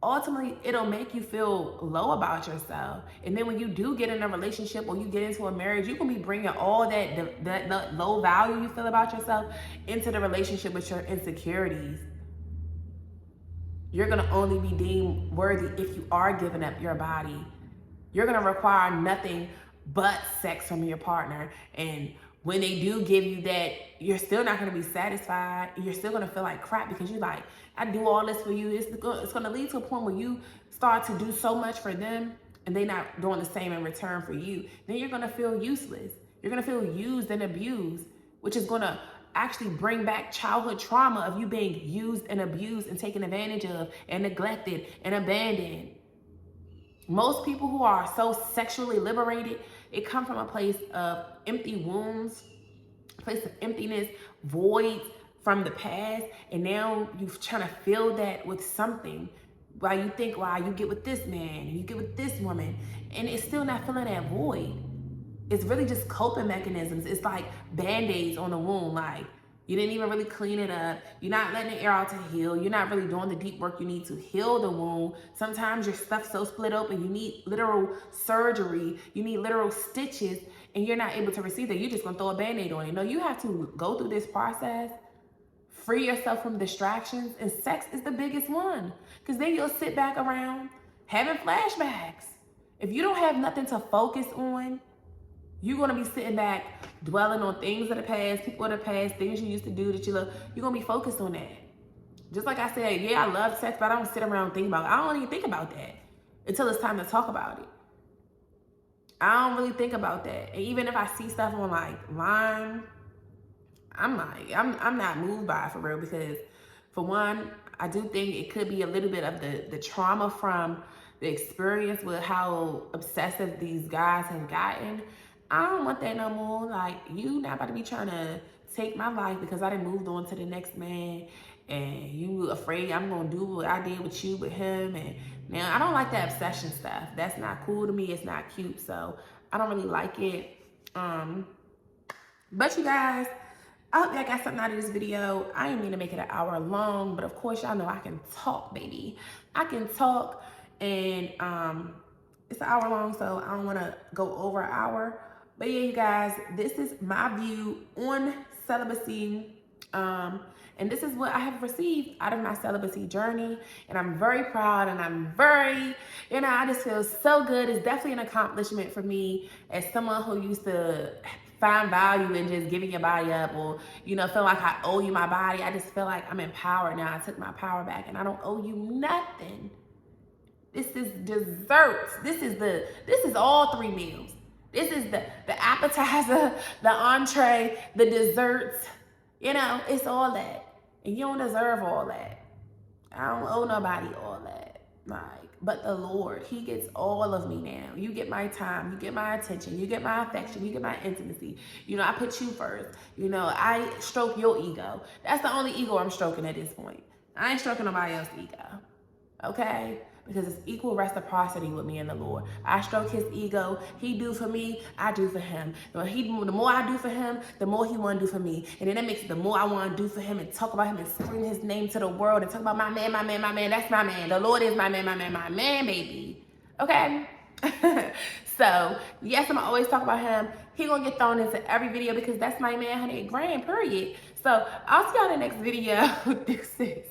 ultimately it'll make you feel low about yourself. And then when you do get in a relationship or you get into a marriage, you can be bringing all that low value you feel about yourself into the relationship with your insecurities. You're gonna only be deemed worthy if you are giving up your body. You're gonna require nothing but sex from your partner. And when they do give you that, you're still not gonna be satisfied. You're still gonna feel like crap because you're like, I do all this for you. It's gonna lead to a point where you start to do so much for them and they're not doing the same in return for you. Then you're gonna feel useless. You're gonna feel used and abused, which is gonna actually bring back childhood trauma of you being used and abused and taken advantage of and neglected and abandoned. Most people who are so sexually liberated, it comes from a place of empty wounds, a place of emptiness, voids from the past, and now you're trying to fill that with something. While you think, wow, you get with this man, you get with this woman, and it's still not filling that void. It's really just coping mechanisms. It's like Band-Aids on a wound. Like, You didn't even really clean it up. You're not letting it air out to heal. You're not really doing the deep work you need to heal the wound. Sometimes your stuff's so split open, you need literal surgery. You need literal stitches, and you're not able to receive that. You're just going to throw a Band-Aid on it. No, you have to go through this process, free yourself from distractions, and sex is the biggest one. Because then you'll sit back around having flashbacks. If you don't have nothing to focus on, you're going to be sitting back dwelling on things of the past, people of the past, things you used to do that you love. You're going to be focused on that. Just like I said, yeah, I love sex, but I don't sit around and think about it. I don't even think about that until it's time to talk about it. I don't really think about that. And even if I see stuff on like Line, I'm not moved by it for real, because for one, I do think it could be a little bit of the trauma from the experience with how obsessive these guys have gotten. I don't want that no more. Like, you not about to be trying to take my life because I done moved on to the next man, and you afraid I'm gonna do what I did with you with him. And now I don't like that obsession stuff. That's not cool to me. It's not cute. So I don't really like it. But you guys, I hope y'all got something out of this video. I didn't mean to make it an hour long, but of course y'all know I can talk, baby. I can talk, and it's an hour long, so I don't want to go over an hour. But yeah, you guys, this is my view on celibacy. And this is what I have received out of my celibacy journey. And I'm very proud, and I'm very, I just feel so good. It's definitely an accomplishment for me as someone who used to find value in just giving your body up, or, feel like I owe you my body. I just feel like I'm empowered now. I took my power back, and I don't owe you nothing. This is desserts. This is all 3 meals. This is the appetizer, the entree, the desserts. It's all that. And you don't deserve all that. I don't owe nobody all that. But the Lord, he gets all of me now. You get my time, you get my attention, you get my affection, you get my intimacy. I put you first. I stroke your ego. That's the only ego I'm stroking at this point. I ain't stroking nobody else's ego. Okay? Because it's equal reciprocity with me and the Lord. I stroke his ego. He do for me, I do for him. The more I do for him, the more he want to do for me. And then that makes it the more I want to do for him and talk about him and scream his name to the world and talk about my man, my man, my man. That's my man. The Lord is my man, my man, my man, baby. Okay? So, yes, I'm going to always talk about him. He going to get thrown into every video because that's my man, 100 grand, period. So, I'll see y'all in the next video. Deuces.